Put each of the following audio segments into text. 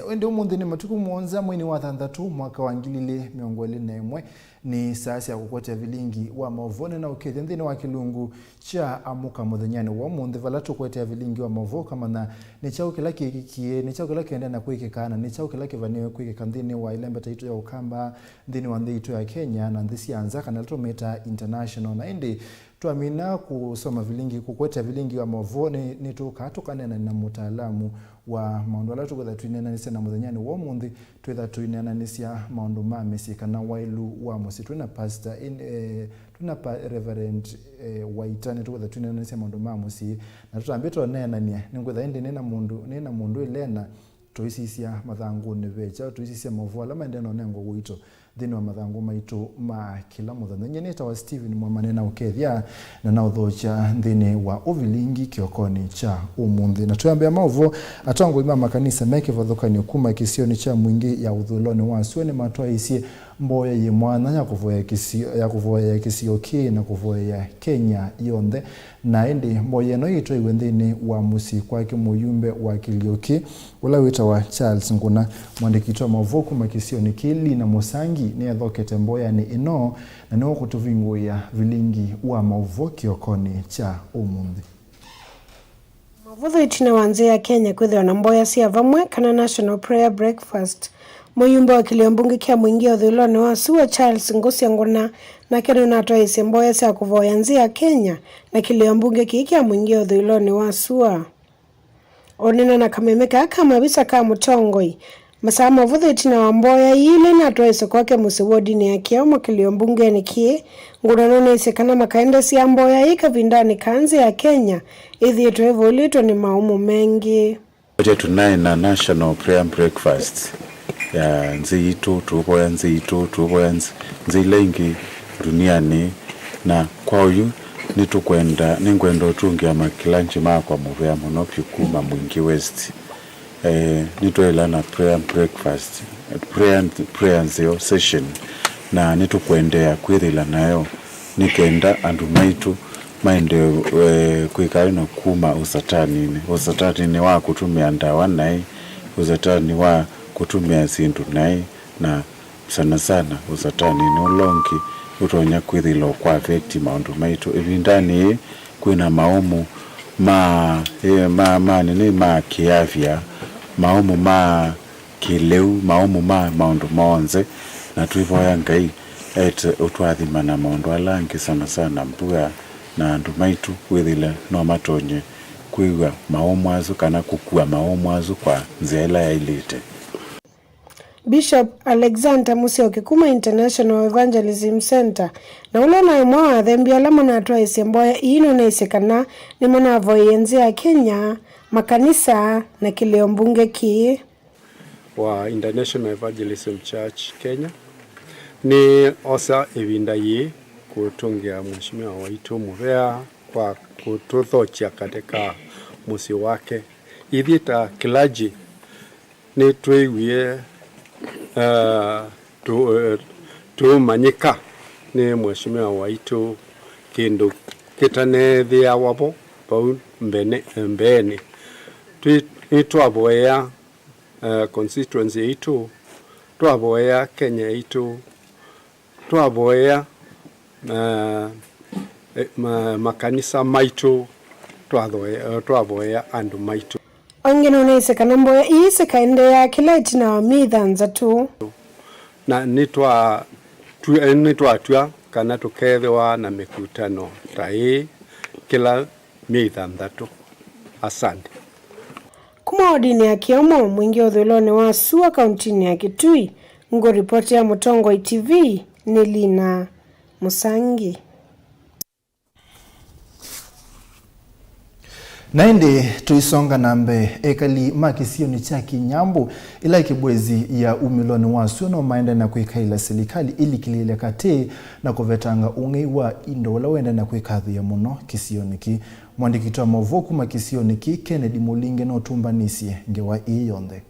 Wende umundi ni matuku muonza mwini wa 6 mwaka wa 2021 ni saasi ya kukotea Vilingi wa Mauvoo na ukethia nthini wa kilungu cha amuka muthenyani wa umundi valatu kukotea Vilingi wa Mauvoo kama na ni chao kila kikikie ni chao kila kienda na kuikikana ni chao kila kivaniwe kuikika nthini wa ilembeta ito ya Ukamba nthini wa nthi ito ya Kenya na nthisi ya Nzaka na Latometa International na indi tuamina kusoma Vilingi kukotea Vilingi wa Mauvoo ni tukatukana na mutaalamu wa maundu ala tukwetha twinenanisia na muthenyani wa umundi twetha twinenanisia maundu ma misika na wailu wa musitu na pastor tuna reverend waitani tukwetha twinenanisia maundu ma musi na tutambitwa nenania ningwetha indi nena mundu ilena tuisisia mathangu ni vecha tuisisia Mauvoo ala maendeno nengo gwito thini wa mathangu maitu ma kila muthenya nyeneta wa Steven Mwamanena ukethia na na uthocha thini wa Vilingi kiokoni cha umundi na tuyambia Mauvoo atongo ima makanisa meke vathukani kuma kisioni cha mwingi ya uthuloni wa suene matoa isi mboya ye mwana ya kuvoya kisio ki na kuvoya Kenya yonde na indi mboya no yitwa iwendini wa musi kwa kimuyumbe wa kilioki ula wita wa Charles Nguna mwandikitwa Mauvoo kuma kisioni kili na Musangi ni athokete mboya ni ino na ni okutuvingu ya Vilingi wa Mauvoo kiokoni cha umundi. Mauvoo itina wanze ya Kenya kwithwa na mboya sia vamwe kana National Prayer Breakfast. Muyumbe wa kiliombungi kia mwingi ya uthuloni wa suwa Charles Nguna na keno natoa isi mboya sia kuvoya nzi ya Kenya na kiliombungi kia mwingi ya uthuloni wa suwa. Onena na kamemeka kama bisa kama mutongoi. Masaa Mauvoo itina wa mboya ile natoa isi kwake musiwodi ni ya kiauma kiliombungi ni kie Nguna isi kana makaenda siya mboya ika vindani kanzi ya Kenya ithi yetu evo ulito ni maumu mengi. Tunaye na National Prayer Breakfast ya nzi itu tuboya nzi itu tuboya nzi lengi duniani na kwa uyu nitukwenda ningwendo tungia makilanchi makwa muvea munopi kuma mwingi west nitoela na prayer breakfast prayer nzio session na nitukwendea kwithila nayo nikenda andu maitu maende kuikalino kuma usatani wa kutumia ndawa nai usatani wa kutumia sindu nai na sana usatani ni ulongi utonya kwithilo kwa affect maundu maitu evindani kwina maumu ma kiafya maumu ma kileu maumu maundu monze na tuivoya Ngai utwathima na maundu alangi sana mbuga na andu maitu kwithile no matonye kwiwa maumu azu kana kukua maumu azu kwa nzela ya ilite. Bishop Alexander Musioki kuma International Evangelism Center na ule na mwa thembia la mwanatoa isi mboya ino na isekana ni mwanavoye nzi ya Kenya makanisa na kiliombunge ki wa International Evangelism Church Kenya ni osa evinda ye kutungia mheshimiwa waitu muvea kwa kututhochia katika musi wake ithita kilaji ni tuiwie manyika ni mheshimiwa waitu kindu kitane thia wapo pau mbeni twavoya constituency itu twavoya Kenya itu twavoya makanisa maitu twavoya andu maitu ongeno unese kana mboya ise kaende ya kila itina wa mithanza tu na nitwa kana tukethwa na mikutano tai kila mithanza tu. Asante. Kuma odini ya kiomo mwingi uthuloni wa suwa kauntini ya Kitui ngo ripoti ya Mutongo TV ni Lina Musangi. Naende tuisonga nambe ekali makisioni cha Kinyambu ila kibwezi ya umiloni wa suno maenda na kuikaila serikali ili kilile kate na kuvetanga ungei wa indola wenda na kuikadhi ya muno kisioni ki mwandikitwa Mauvoo kuma kisioni ki Kennedy Mulinge no tumbanisi ngewa iyonde.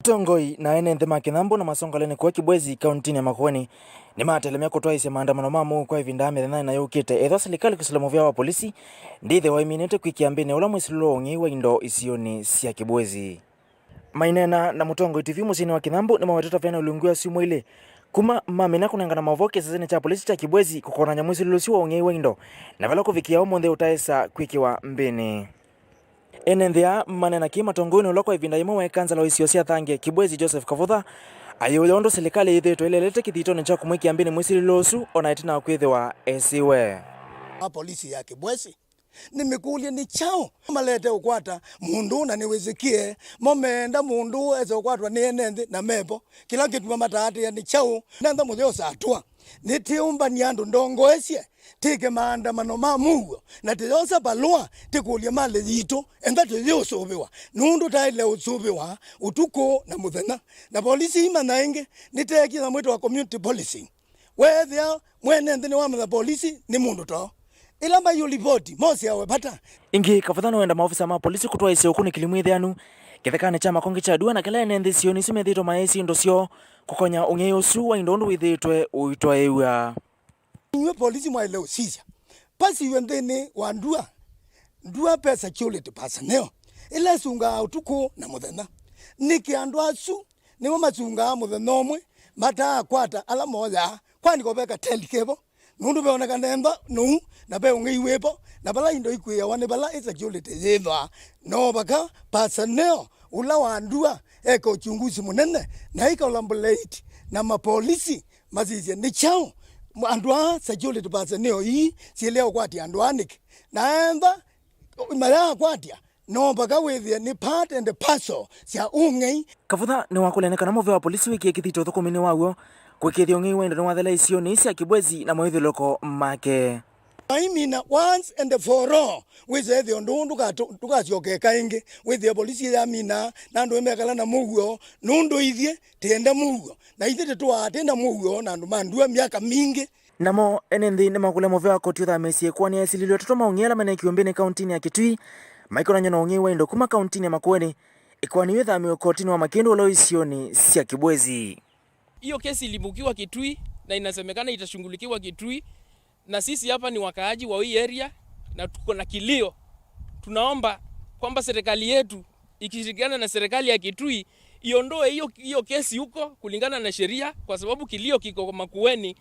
Atongoi na ene nthema kinambo na masongalene kwa Kibwezi kauntini ya Makueni ni matelemea kutoa ise maandamano mamu kwa ivinda methana na yukite etho serikali kusilamu vya wa polisi ndithe wa iminete kwikiambene ula mwisilo ngi wa indo isioni cia Kibwezi. Mainena na Mutongo TV musini wa kinambo ni maweteta vena ulungua simu ile kuma mamina kunengana mavoke sasene cha polisi cha Kibwezi kukona nyamwisilo siwa ngi wa indo na vala kuvikia omonde utaesa kwikiwa mbene. Enendea manena kima tongoni uloko ivinda imo wekanza la isiosia thange Kibwezi Joseph Kavutha ayondo serikali ithe toilelete kithitone cha kumwiki ambini mwisili losu ona itina kwithiwa esiwe polisi ya Kibwezi nimekulia ni chao malete ukwata mundu na niwezikie momenda mundu eze ukwatwa ni enende na mebo kila kitu matatu ya ni chao nanda mutheo satua nitiumba ni andu ndongoesie tike maandamano mamuo na tiyosa balua tikulia mali yitu enda tiyosubiwa nundu taile usubiwa utuko na muthenya na polisi imanainge niteki na mwito wa community policing wethia mwene nthini wa polisi ni mundu to ila ba yulipoti mosi yawe pata ingi Kavutha wenda maofisa ma polisi kutwa ise ukuni kilimwithianu kithekane chama kongi cha dua na kala nende sioni simethito maesi ndosio kukonya ungeyosu wa indondu withitwe uitwaewa Nye polisi mwa ile usisia. Pasi wendene wa ndua pesa security personnel. Ila sunga utuko na muthenya. Niki andwa su ni mama sunga muthenya omwe mata kwata ala moja kwani kobeka telikebo. Nundu beoneka nemba no na be ungiwepo na bala indo ikwe wane bala security yeva. No baka personnel ula wa ndua eko uchunguzi munene na ika ulambulate na mapolisi mazizi ni chao. Andwa security personnel hii sieleo kwati andwanik naenda mara kwati no baka withia ni part and the parcel sia ungei Kavutha ni wakuleneka na move wa polisi wiki kithito thukumini wawo kwikithio ngi wendo wa thela isioni cia Kibwezi na mwithiloko make I mean once and for all with the ndundu tukacioke kaingi with the police ya mina na ndu emekala na muguo nundu ithie tienda muguo na ithie twatenda muguo na ndu mandua miaka mingi namo enendi ni makule move wa koti utha mesie kwani esililio toto maungiela mena ikiumbini kauntini ya Kitui maikona nyono ungi wa indo kuma kauntini ya Makueni ikwani wetha mio kotini wa Makindu ulo isioni cia Kibwezi. Hiyo kesi ilibukiwa Kitui na inasemekana itashungulikiwa Kitui. Na sisi hapa ni wakaaji wa hii area na tuko na kilio. Tunaomba kwamba serikali yetu ikishirikiana na serikali ya Kitui iondoe hiyo kesi huko kulingana na sheria kwa sababu kilio kiko Makueni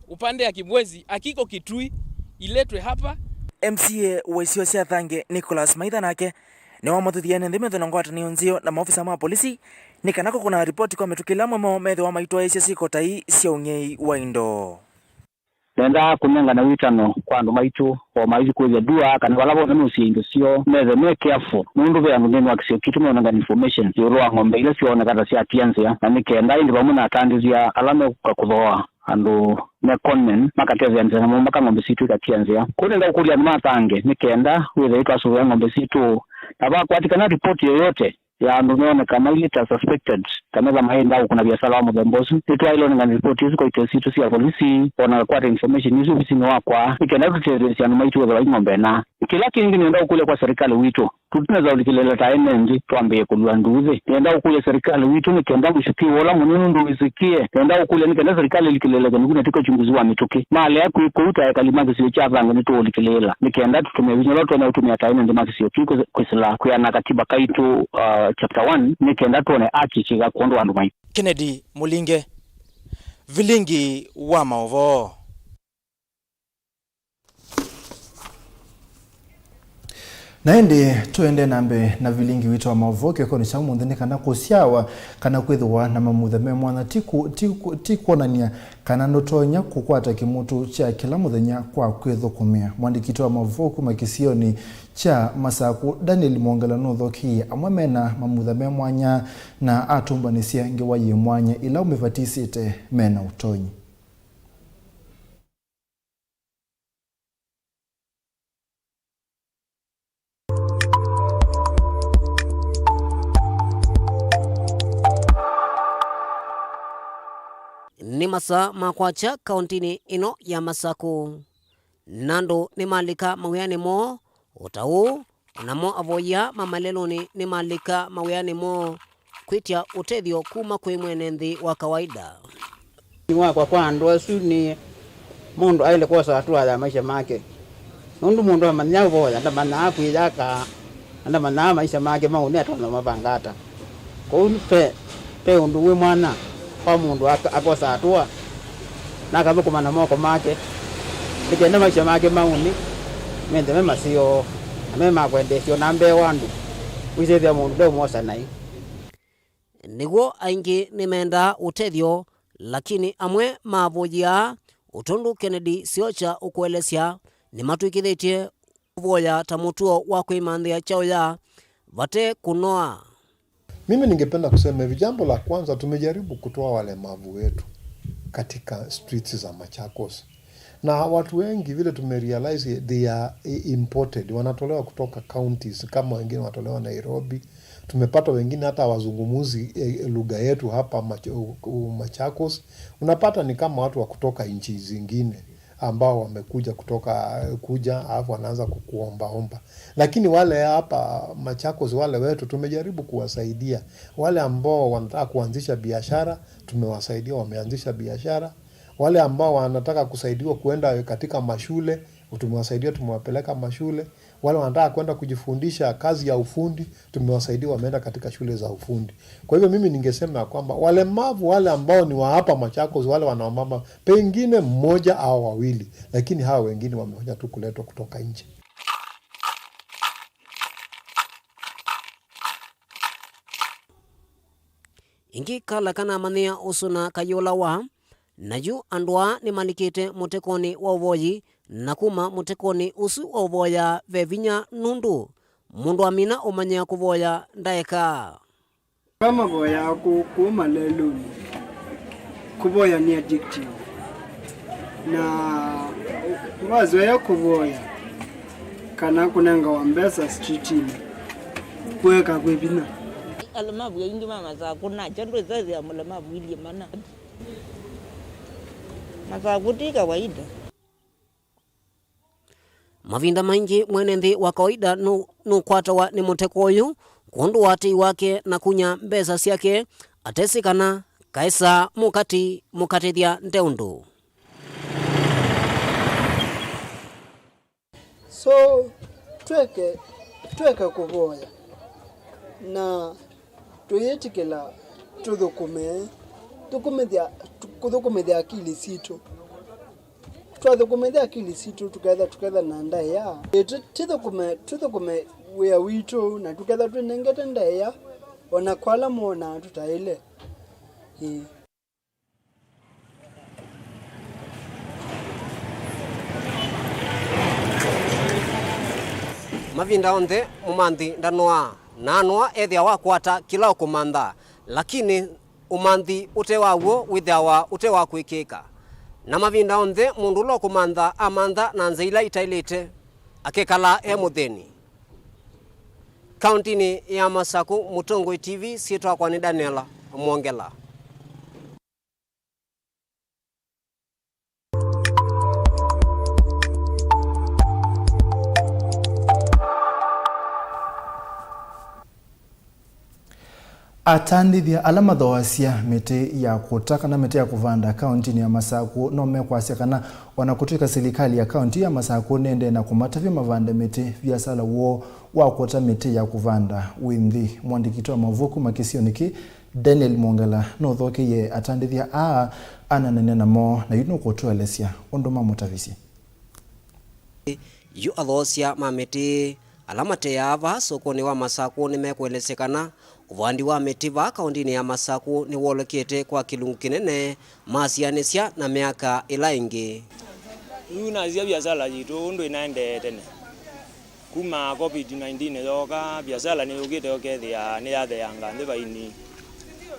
upande ya Kibwezi akiko Kitui iletwe hapa. MCA wa isiosia thange Nicholas Maitha nake ni wa mathuthiane nthime ngwata ni onzio na maofisa ma polisi ni kanako kuna ripoti kwa metukila mwemo methe wa maitwa isia siko tai cia ungei wa indo nenda kunenga na witano kwa ndo maitu o maitu kuja dua kana wala bona musingo sio meze me careful mundu be amugeni wa kisio kitu mona information yoro ngombe ile sio ona kata sia tianzia na nikenda indi bamuna atandizia alame kwa kudhoa ando ne conmen makatezi anza na mbaka ngombe situ katianzia kunenda ukulia matange nikenda wewe ito aso ngombe situ aba kwatikana report yoyote ya ndumeone kama ile ta suspected kama maenda kuna biashara wa mbozi ito ile ngani report hizo kwa itesitu sia polisi ona kwa information hizo bisini wakwa ikenda kuteresi anu maitu wa ngombe na kila kingi nenda kule kwa serikali wito tutunza ulikilela taenenzi tuambie kulwa nduze nenda kule serikali wito nikenda mshuki wala munundu wisikie nenda kule nikenda serikali likilela ngune tiko chunguzi wa mituki mali yako iko uta kalimanga sio chava ngani to ulikilela nikenda tutumia vinyolo na utumia taenenzi makisio kiko kwisila kuyana katiba kaitu chapter 1 nikenda tuone achi chiga kondo andu mai Kennedy Mulinge Vilingi wa Mauvoo. Naende tuende nambe na Vilingi wito wa Mauvoo kwa ni chamu ndene kana kusiawa kana kwithwa na mamutheme mwana tikuonania kana ndotonya kukwata kimutu cha kila muthenya kwa kwithukumia mwandikiti wa Mauvoo kuma kisioni cha Masaku Daniel Mwongela nothoki amwe mena mamutheme mwanya na atumbanisia ngewa ye mwanya ila umevatisite mena utonyi ni masa makwacha kauntini ino ya Masaku nando ni malika mawiyane mo utau namo avoya mamaleloni ni malika mawiyane mo kwitia utethio kuma kwi mwene nthi wa kawaida. Kwa andu acu ni mundu aile kosa atua ya maisha make. Mundu amanya boya ndamana kwiyaka ndamana maisha make mauni atona mabangata. Ko pe undu we mwana kwa mundu akosa atua na kabe kumana moko make. Ndikenda maisha make mauni mende mema sio mema kwendesio nambe wandu. Wizethia mundu ndo mwosa nai. Niguo aingi nimenda utethio lakini amwe mavujia utundu Kennedy siocha ukwelesya ni matwikithetie kuvoya ta mutuo wa kwimanthia chauya vate kunoa. Mimi ningependa kusema hivi, jambo la kwanza tumejaribu kutoa walemavu wetu katika streets za Machakos. Na watu wengi vile tumerealize they are imported, wanatolewa kutoka counties kama wengine wanatolewa Nairobi. Tumepata wengine hata wazungumuzi lugha yetu hapa Machakos. Unapata ni kama watu wa kutoka nchi zingine ambao wamekuja kuja alafu wanaanza kukuomba. Lakini wale hapa Machakos wale wetu tumejaribu kuwasaidia. Wale ambao wanataka kuanzisha biashara tumewasaidia, wameanzisha biashara. Wale ambao wanataka kusaidiwa kuenda katika mashule tumewasaidia, tumewapeleka mashule. Wale wanataka kwenda kujifundisha kazi ya ufundi tumewasaidia, wameenda katika shule za ufundi. Kwa hivyo mimi ningesema kwamba walemavu wale ambao ni wa hapa Machakos, wale wanaomama pengine mmoja au wawili, lakini hawa wengine wamekuja tu kuletwa kutoka nje. Ingi kala kana mania usuna kayola wa naju andwa ni manikite mutekoni wa uvoyi na kuma mutekoni usu wa uvoya vevinya nundu mundu amina umanya kuvoya ndaeka kama voya kuma leluni kuvoya ni addictive na wazoea kuvoya kana kunanga wambesa streetini kuweka kwevina alamavu ya ingi mama za kuna chandu zazi ya mulamavu ili mana mazaguti kawaida. Mavinda maingi mwene nthi wa kawaida nukwatawa ni muteko uyu kundu wati wake na kunya mbesa siake atesikana kaisa mukatithia nteundu. So tweke kuvoya na tuyetikila tuthukumithia akili situ. Twathukumithia akili situ tuketha na ndaya. Tuthukume wia witu na tuketha twinengete ndaya ona kwala mona tutaile. Mavinda onthe mumanthi ndanwa nanwa ethia wakwata kila ukumantha lakini umanthi utewaw'o withawa utewa kwikika na mavinda onthe mundu lo kumantha amantha na nzeila itailite akekala mutheni. Kauntini ya Masaku, Mutongoi TV, sietwa kwa ni Daniela Mwongela. Atandithia ala mathoasia miti ya kutaka na miti ya kuvanda kauntini ya Masaku no mekwasia kana wanakutuika serikali ya kaunti ya Masaku nende na kumatavya mavanda miti vya sala wo wa kuota miti ya kuvanda winthi. Mwandikito wa Mavuku Makisioniki Daniel Mwongela no thoke ye atandithia ananene na mo na yuno kutuelesia ondoma mutavisi yu athosia mamiti alamate ya ava sokoni wa Masaku ni mekwelesekana uvandi wa miti va kauntini ya Masaku ni wolokete kwa kilungu kinene masianisya na miaka ila ingi. Unazia biashara jitu undu inaende tene kuma COVID-19 yoka biashara ni ugite okethia ni yatheyanga nthi vaini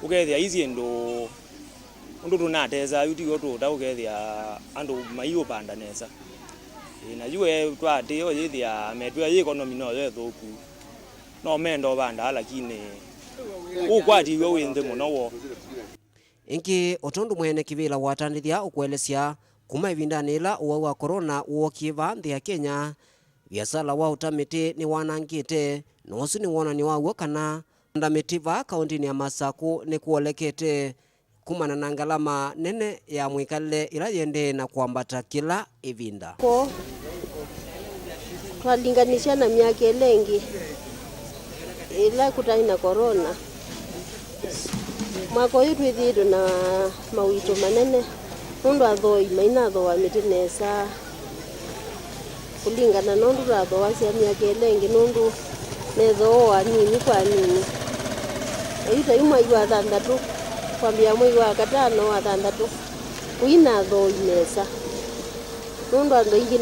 ukethia ici ndu undu tunateza yutigo tuta ukethia andu maiyo panda nesa na yue twati yo yithia metwa economy no yethuku no mendo banda lakini ukwati yo winde muno wo inki otondu mwene kivila watandithia ukwelesya kuma ivindani ila uwa wa corona uokiva nthi ya Kenya biasala wa utamiti ni wanangite nosu ni wona ni wawo kana Miti va kauntini ya Masaku ni kuolekete kumana na ngalama nene ya mwikale ila yende na kuambata kila ivinda. Ko twalinganisha na miaka lengi ila kutaina corona mwako yitu ithiru na mawito manene nundu athoi maina athoa miti nesa kulingana nundu athoa cia miaka lengi nundu nethoa nini kwa nini ita yuma iwa thandatu kwambia mwezi wa gatano wa thandatu kuina athoi nesa nundu andu ingi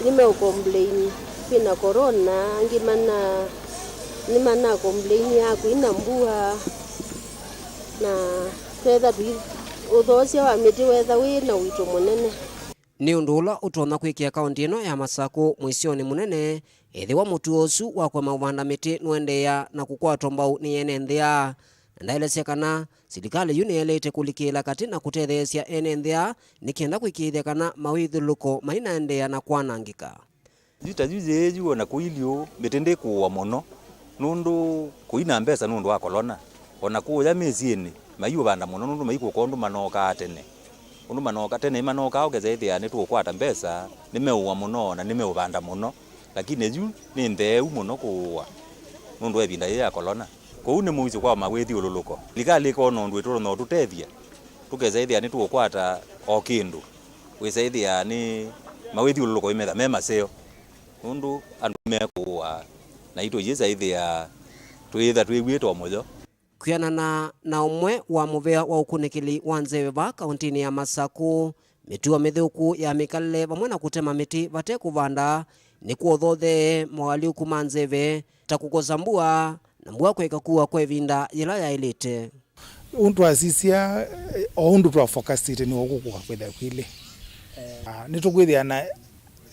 nimeukomplaini kwina corona nimana komplaini ya kuina mbua na twetha uthocia wa miti wetha wina wito munene. Ni undu ula utona kwikia kaunti ino ya Masaku mwisioni munene ethi wa mutu osu wa kwa mauvanda miti nuendeea na kukwatwa mbau ni ene nthia ndaelesya kana serikali yu nielete kulikila kati na kutetheesya ene nthia nikienda kwikithia kana mawithuluko mainaendeea na kwanangika. Zita zizeju na kuilio mitende kuwa mono nundu kuina mbesa nundu wa kolona ona kuya mezieni mayu banda mono nundu maiko kondu manoka tene undu manoka tene manoka ogezethia ni tukwata mbesa nimeuwa mono na nimeubanda mono lakini eju ni ntheu mono kuwa nundu ebinda ya kolona kou ni muizo kwa mawethi ululuko likali ko nundu ituro no tutethia tukezethia ni tukwata o kindu wizethia ni mawethi ululuko imetha mema seo nundu andu mekuwa na ito yeza ithia tuitha twiwitwa moyo kwianana na umwe wa muvea wa ukunikili wa nzewe va kauntini ya Masaku mituwa mithuku ya mikale vamwe na kutema miti vate kuvanda ni kuothothe mwali kuma nzeve ta kukosa mbua na mbua kweka kuwa kwa vinda yila ya ilite undu asisia o undu twa focusite ni okukwa kwetha kwile nitukwithia na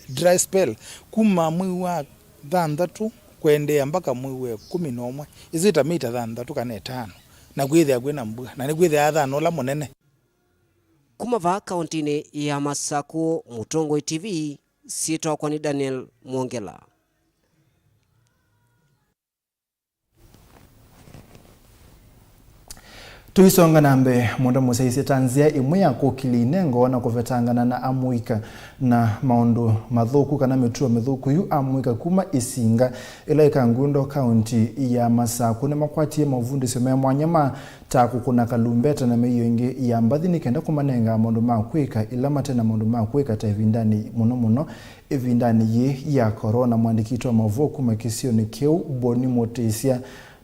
dry spell kuma mwezi wa thanthatu kwendea mpaka mwezi wa 11 izita mita thanthatu kana 5 na kwithia kwina mbua na ni kwithia athano la munene kuma va kauntini ya Masaku Mutongo TV sito kwa ni Daniel Mwongela. Tuisonga nambe mwanda musaisi tanzia imwe ya kukili inengo na kuvetangana na amuika na maundu mathuku kana mituwa mithuku yu amuika kuma Isinga ila ikangundo kaunti ya Masaku na makwatie mavundi sema mwanyama taku kuna kalumbeta na meyo ingi ya mbathi nikenda kumanenga maundu makwika ila matena maundu makwika ta evindani muno evindani ye ya corona mwandikito wa Mauvoo kuma kisio ni keu boni motesia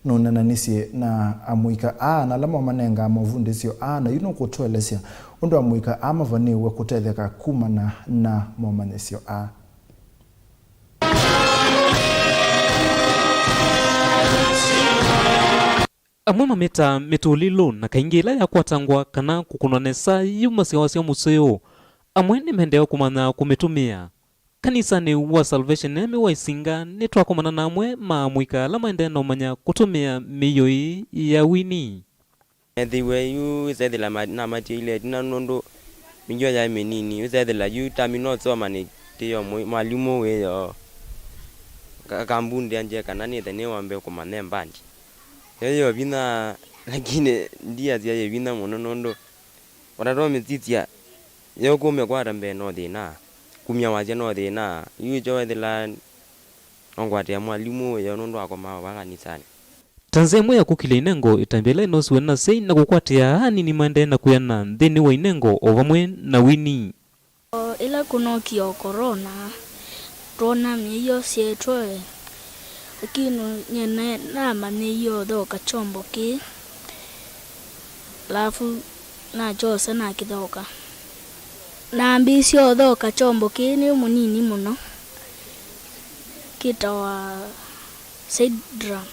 nonananisye na amuika na lama manenga mavundi sio na yuno kutwelesya undu amuika mavaniwe kutetheka kumana na momanesyo amwe mameta metulilo na kaingila ya kwatangwa kana kukunonesa yumasiawasya museo amwe ni mhendeo kumana kumetumia kanisa ni wa Salvation Name wa Isinga ni twakomana namwe maamwika la maende no manya kutumia miyoi ya wini ethiwe yu zethila na matile na nondo miyo ya menini zethila yu tamino so mani tiyo mwalimu weyo kambundi anje kana ni thene wambe kumane mbandi yeyo bina lakini ndia zia yebina mono nondo wanaro mititia yo kume kwa rambe no dina kumya waje no thina yu jo thila ongwatia mwalimu yo nondo akoma wa kanisani Tanzania ya kukile inengo itambele no suena sei na kukwatia ni mande na kuyana thini wa inengo ovamwe na wini ila kuno kio corona rona miyo sietwe lakini nyene na maniyo do kachombo ki lafu na jose na kidoka na ambisio do kachombo ki ni munini muno kitawa sidra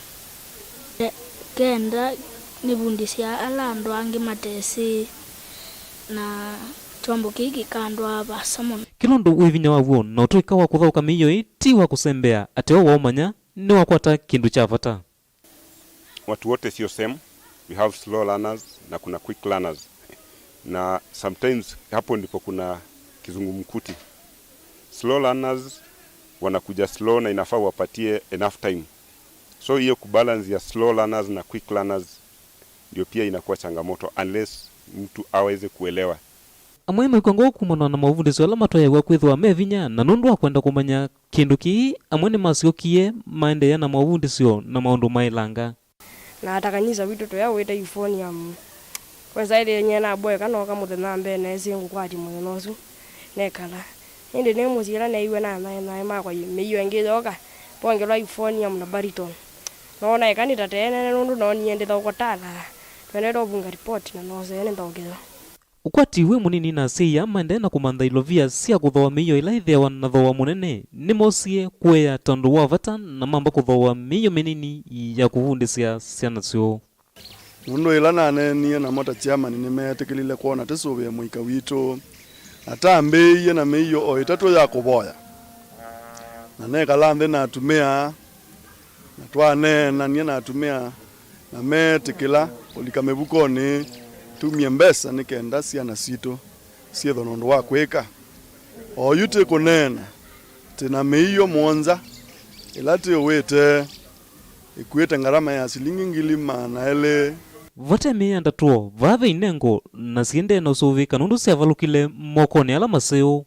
kenda nibundisia alando angi matesi na chombo kiki kandwa basamon kilondo wivinya wavuo na utuika wa kuthauka miyo iti wa kusembea ateo waumanya ni wakwata kindu cha fata. Watu wote sio same. We have slow learners na kuna quick learners. Na sometimes hapo ndipo kuna kizungumkuti. Slow learners wanakuja slow na inafaa wapatie enough time. So hiyo kubalance ya slow learners na quick learners ndio pia inakuwa changamoto unless mtu aweze kuelewa. Amwe mwikongo kumona na mavundisyo ala matoya gwa kwithwa mevinya na nundu wa kwenda kumanya kindu ki amwe ni masiokie maendelea na mavundisyo na maundu mailanga na atakanyiza vitu to ya weta euphonium kwanza ile yenye na boy kana ka muthenya mbe na zingu kwati muno su nekala inde ne muzira na iwe na ma kwa meyo ngezoka ponge la euphonium na bariton nona ikanita tena nundu no niende thokotala twende bunga report na no zene ndogeza ukwati we munini na siya maendelea na kumantha ilovia sia kuthoa miyo ila ithewa na thoa munene ni mosie kuya tondu wa vata na mamba kuthoa miyo minini ya kuvundisya ciana cio mundu ila nanenie na mota chairman nimetikilile kuona tisuvia muika wito atambie na miyo o itatu ya kuboya na nekala nthi natumia na twane na nie natumia na metikila ulika mebukoni tumie mbesa nikenda ciana cito cietho nondu wa kwika o yute kunena tina miyo monza ilati wete ikuite ngarama ya shilingi 200,000 vate mianda tuo vave inengo na siende na usuvika nundu siavalukile mokoni ala maseo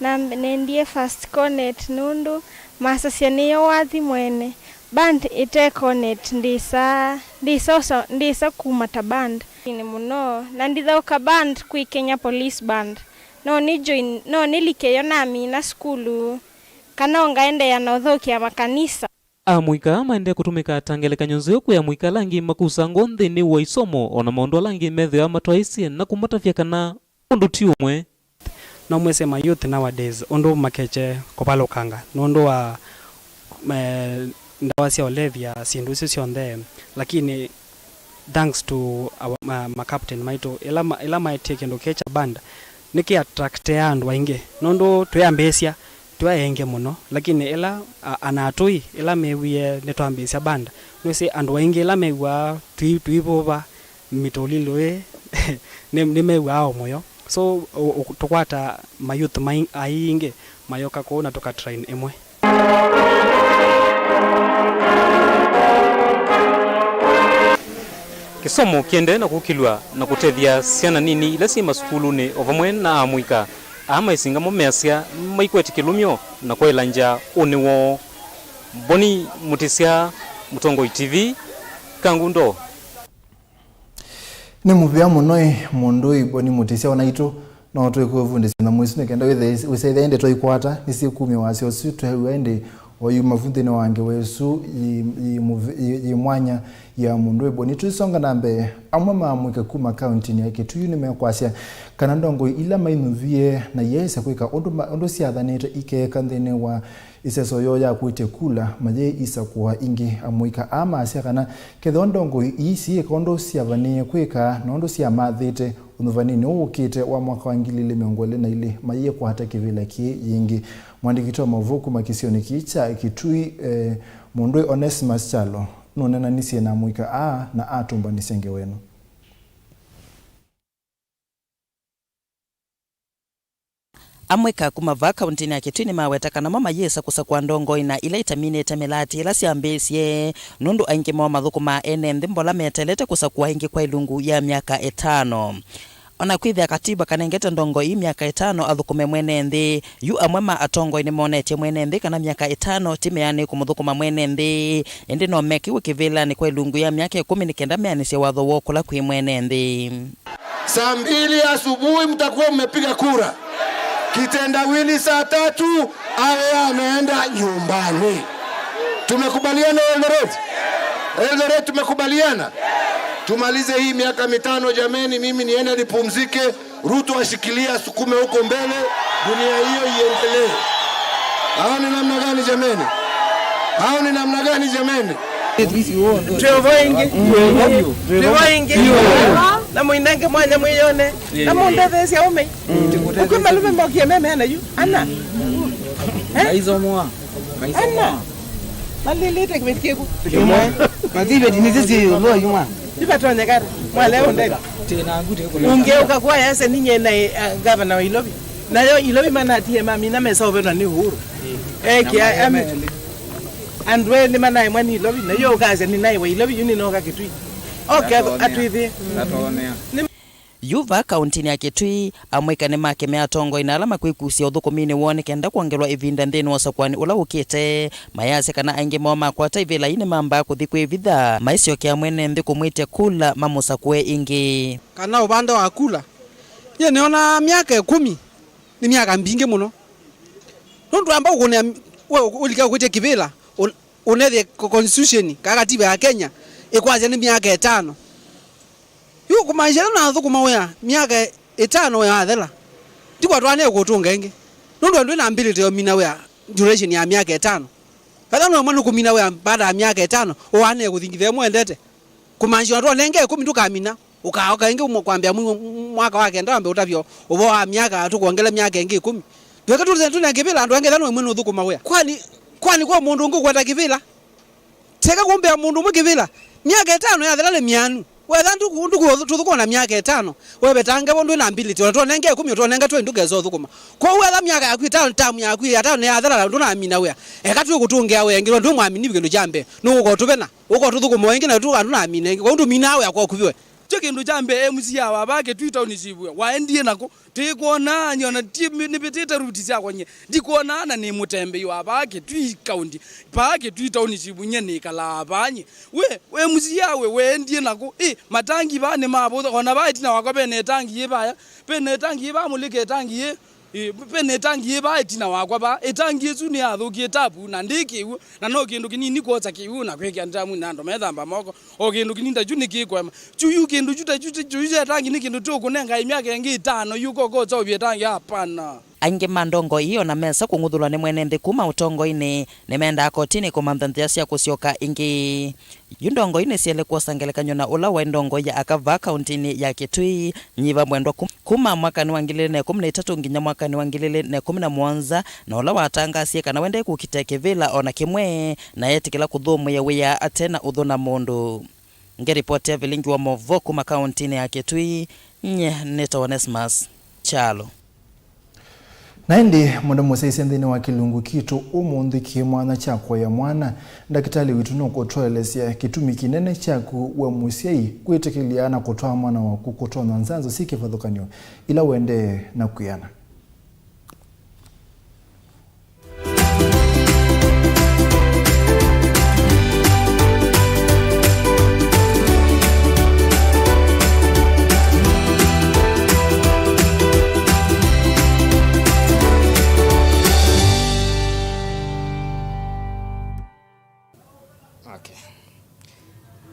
na nendie first connect nundu masasya niyo wathi mwene band ite connect ndisa kumata band ni muno na ndithoka band kwi Kenya Police Band no ni join no nilikeyo nami na skulu kana ngaende ya nothokia makanisa amwika maende kutumika tangeleka nyonzo yoku ya mwika langi makusa ngonthi ni wa isomo ona maundu langi methe amatwaisi na kumatafya kana undu ti umwe no mwesema youth nowadays undu makeche kopalukanga nundu wa ndawa cia olevia sindu icio cionthe lakini thanks to our ma captain maito ila maite kindu kecha band niki attract andu aingi nundu tuyambecia twaenge muno lakini ila anatui ila mewie netwambecia band nwese andu aingi ila mewa tuibuba mitolilwe ni mewa ao moyo so tukwata mayouth aingi mayoka ko na tuka train emwe kisomo kiende na kukilwa na kutethia ciana nini ila si masukulu ni ovamwe na amwika ama isinga momeasia maikweti kilumyo na kwailanja uniwo boni mutisia mutongo TV kangundo ni muvia muno mundu iboni mutisia onaito no twekuvundisya na mwisi nekenda withe ende twikwata nisi kumi wasio situ ende oyu mavundi ni wange wesu yi mwanya ya mundu iboni tuisonga nambe amwe mamwika kuma county ni yake tuyu nimekwasya kana ndongo ila mainuvie na yesa kwika ondo siathanite ikeka nthini wa iseso yo ya kwite kula maye isa kwa ingi amwika ama asia kana ketho ndongo isi kondo siavanie kwika nondo sia mathite unuvanini ukite wa mwaka wa 2022 maye kwa hata kivile ki yingi mwandikito Mauvoo makisioni kicha kitui mundu Onesimus Chalo nonena nisie na mwika na atumba nisenge wenu amweka kumava kauntini yake twini maweta kana mama yesa kusakwa ndongo ina ila itaminete melati ila siambesie nundu aingi mwa mathukuma ene mbola metelete kusakwa ingi kwa ilungu ya miaka 5 ona kwithia katiba kanengete ndongo hii miaka 5 athukume mwene nthi yu amwema atongo ini monetie mwene nthi kana miaka 5 timeani kumuthukuma mwene nthi indi no mekiwe kivila ni kwa ilungu ya miaka 19 meanisya watho wokula kwi mwene nthi saa 2 asubuhi mtakuwa mmepiga kura kitendawili saa 3 awe ameenda nyumbani. Tumekubaliana Eldoret tumekubaliana. Tumalize hii miaka 5 jameni, mimi niende nipumzike, Ruto ashikilia sukume huko mbele, dunia hiyo iendelee. Hao ni namna gani jameni? Hao ni namna gani jameni? Tuvoingi na muinenge mwanya mwiyone na mundethesia ume ukuma lume mokie meme ana yu ana aizo mwa ana malilite kwekiku matibe dinizisi lo yuma ipatonye kare mwale onde tena ngute ko ungeuka kwa yase ninye na governor wa Ilobi na yo Ilobi mana tie mami na mesa obena ni uhuru kia andwe ni manai mani lobi na yo gaza ni nai we lobi yuni no ga kitui okay atwithi yuva kauntini ya Kitui amwikane make meatongo ina alama kwikusia uthukumini wone kenda kuongelwa ivinda nthini wa sakwani ula ukite mayase kana aingi moma kwata ivila ine mamba kuthi kwivitha maisio kia mwene nthi kumwite kula mamusakwe ingi kana ubanda wa kula ye niona miaka 10 ni miaka mbingi muno nondu amba ukune ulika kwite kivila unethe constitution kakatiba ya Kenya ikwaje ni miaka 5 yu kumanjira na thukuma wea miaka 5 ya athela ndikwa twane kutunga ingi nondu andu na ability yo mina wea duration ya miaka 5 kada no mwana kumina wea baada ya miaka 5 oane kuthingithia mwendete kumanjira twa nenge 10 tukamina ukaoka ingi kwambia mwaka wake ndambe utavyo ubo wa miaka tukuongele miaka ingi 10 tweka tuna kivila andu angethano mwene thukuma wea kwani kwa mundu ngukwenda kivila teka kumbea mundu mukivila miaka 5 ya athela mianu wetha ndugu tuthukona miaka 5 wewe tange bondu na ability to nenge 10 to nenge 20 ngezo thukuma ko wetha miaka yaku 5 tamu yaku ya 5 ya athela ndu na amina we eka tu kutungia we ngiro ndu mwamini bikindu jambe no ko tubena uko tuthukuma wengi na tu andu na amina ko ndu mina we akwa kubiwe kindu jambe MC yawa bake Twitter unisibwe waendie nako tikuona nyona nipetete ruti cia kwenye ndikuona na ni mutembe yawa bake twi county bake Twitter unisibwe nyene kala abanye we MC yawe waendie nako matangi bane mabo ona baitina wako bene tangi yebaya bene tangi yeba mulike tangi ye pene tangi yeba itina wakwa ba etangi yesu ni athukie tabu na ndiki na no kindu kinini kwota kiu na kweki andamu na ndo methamba moko o kindu kininda juni kikwema chuyu kindu juta juta tangi ni kindu tu kunenga imiaka ingi 5 yuko ko tobie tangi hapana aingi mandongo iyo na mesa kunguthulwa ni mwene nthi kuma utongo-ini nimenda kotini kumanthanthia cia kucioka ingi yundongo-ini ciele kuosangelekanywa na ula wa ndongo ya akava kauntini ya Kitui nyiva mwendwa kuma mwakani wa 2013 nginya mwakani wa 2017 na ula watangasie kana wende kukite kivila ona kimwe na yetikila kuthumu ya wia atena uthuna mundu ngeripoti ya Vilingi wa Mauvoo kuma kauntini ya Kitui Neta Onesmus Chalo Naindi mundu musaisi nthini wa kilungu kitu umunthi ki mwana chakwa ya mwana ndakitali witu no kutwelesya kitumi kinene chaku wa musiai kwitikiliana na kutwa mwana wa kukutona nzanzo sikivathukanio ila wende na kuyana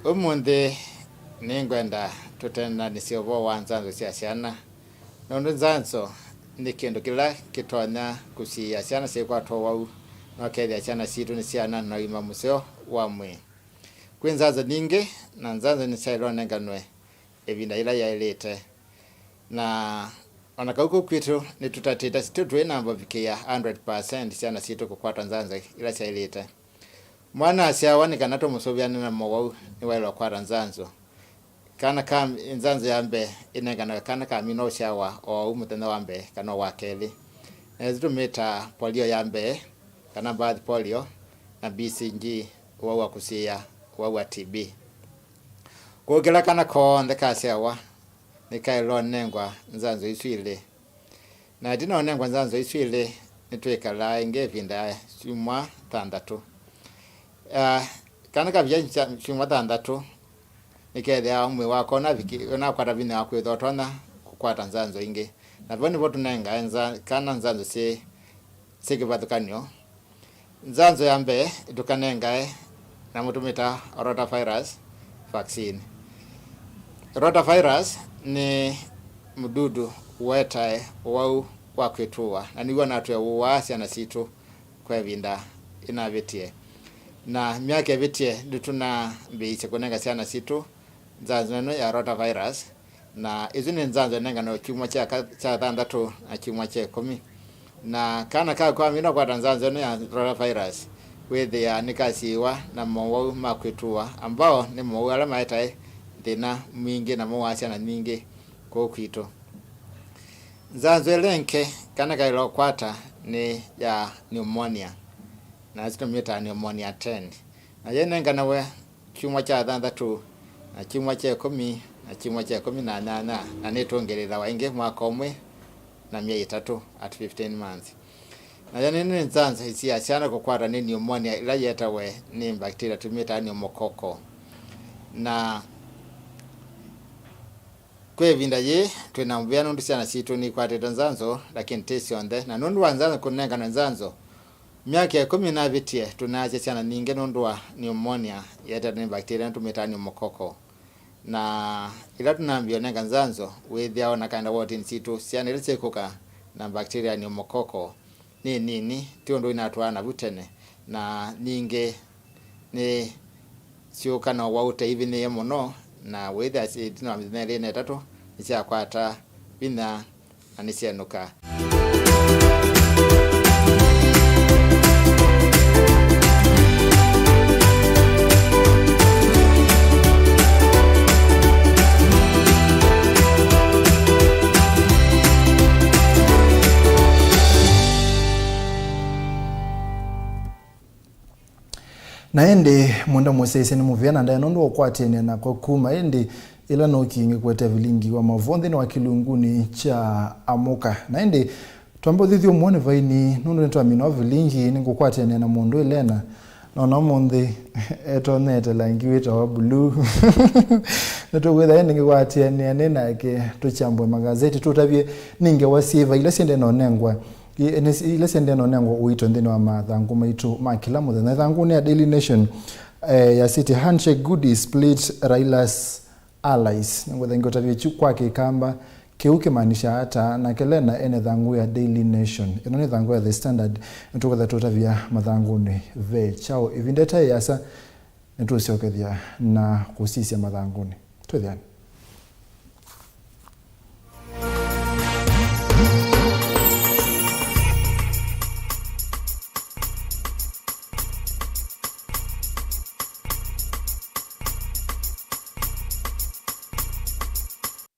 Umundi ningwenda tutena nisiovo wa nzanzo cia ciana nondu nzanzo ni kindu kila kitonya kucia ciana ciakwa wau no kethia ciana citu ni ciana na ima museo wa mwi kwi nzanzo ningi na nzanzo ni cironenganwe evinda ila yailite na ona kauko kwitu ni tutatita situtwe namba vikia 100% ciana citu kukwata nzanzo ila ciailite mwana asiawa kana to musobyane na Mauvoo ni wailo kwa nzanzo kana kam nzanzo yambe inengana kana kamino shawa o umutena wambe kana wakeli ezitu meta polio yambe kana baadhi polio na BCG wa kusia wa TB kugela kana ko ndeka asiawa nikailo nengwa nzanzo iswile na dino nengwa nzanzo iswile nitwekala ingevinda chumwa 6 kana kabya chumwa 6 nikethia umwe wako na viki na kwata vina kwithotona kukwata nzanzo ingi na voni votu nenga enza kana nzanzo sikivathukanio nzanzo yambe tukanenga na mutumita rotavirus vaccine. Rotavirus ni mdudu wetae wau wakwitua na niwa natwe uwasi na situ kwa vinda inavitie na miaka vitie ndutuna mbiiche kunenga siana situ nzanzo neno ya rotavirus na izu ni nzanzo nenga no chumwa cha 6 na chumwa cha 10 na kana kwa mina kwa nzanzo neno ya rotavirus wethe ya nikasiwa na Mauvoo makwitua ambao ni Mauvoo ala maetae thina mwingi na mwasi na nyingi kwa kwito. Nzanzo elenke kana kailo kwata ni ya pneumonia na situmita pneumonia 10 na yene nganawe chuma cha 6 na chuma cha 10 na chuma cha 18 na nitongerera wainge mwaka umwe na miezi 3 at 15 months na yene nzanza hisia sana kukwata ni pneumonia ila yetawe ni bacteria tumita pneumococcal na kwe vinda ye twinambia nundu sana situ ni kwate nzanzo lakini tesi onde na nundu wanzanzo kunenga nzanzo miaka ya 10 na vitie tunaje sana ninge nundu wa pneumonia yeta ni bacteria tumita pneumococcal na ila tunambia nenga nzanzo withia ona kind of what in situ siana ile kuka na bacteria pneumococcal ni nini tiondo inatwana butene na ninge ni sio kana waute hivi ni muno na whether itina mzinele ne tatu nisha kwata bina anisianuka na ende mwenda mwesese ni muviana ndaye nondo okwatene na kwa kuma ende ila no kingi kwete Vilingi wa Mauvoo ni wa kilunguni cha amuka na ende twambo thithio muone vaini nondo netwa mino Vilingi ni ngokwatene na mundu elena na monde etonete langiwita wa blue neto wetha ende ngokwatene nena ke tuchambwe magazeti tutavye ninge wasiva ila sende no nengwa ile sende no nengo uito ndini wa mathangu maitu makila muthenya thangu ni Daily Nation ya City Handshake Goodies Split Railas Allies ngwetha ngotavye kwake kamba keuke maanisha hata na kelena ene thangu ya Daily Nation ino ni thangu ya The Standard ntukatha tutavya mathangu ni ve chao ivindeta yasa ntusiokethia na kusisia mathangu ni tuthiani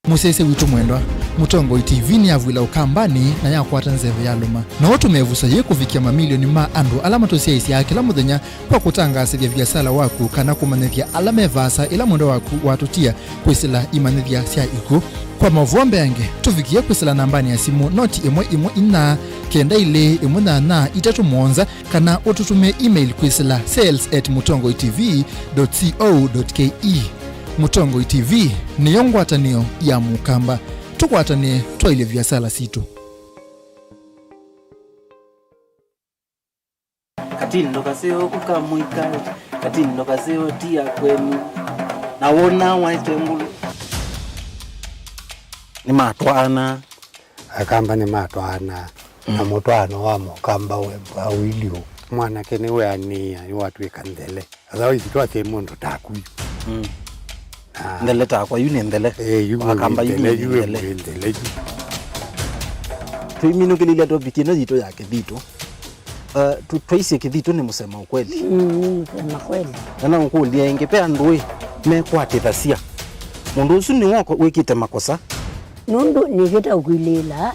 musese witu mwendwa Mutongo TV ni avwila ukambani na yakwata nzeve ya luma na watu mevusa ye kufikia mamilioni ma andu alama tosia isi yake la muthenya kwa kutangasa vya biasala waku kana kumanethia alama evasa ila mwendo waku watutia kwisila imanethia sia iku kwa Mauvoo yange tufikia kwisila nambani ya simu noti imwe ina kenda ile imwe na itatu mwonza kana ututume email kwisila sales@mutongotv.co.ke. Mutongo TV ni yongwatanio ya mukamba tukwatane twaile vya sala situ katindo kaseo kukamuika katindo kaseo tia kwenu nawona waitengulu ni matwana akamba ni matwana na mutwano wa mukamba we awilio mwana kene we ania ni watu ikandele azawi twate mundu taku ndele takwa yuni ndele wakamba yuni ndele tuimino kilila to bikino zito yake dito twaisi kidito ni musema ukweli sema kweli na nkulia ingepea ndwe mekwate thasia mundu usu ni wako wekite makosa nundu nigeta ukwilila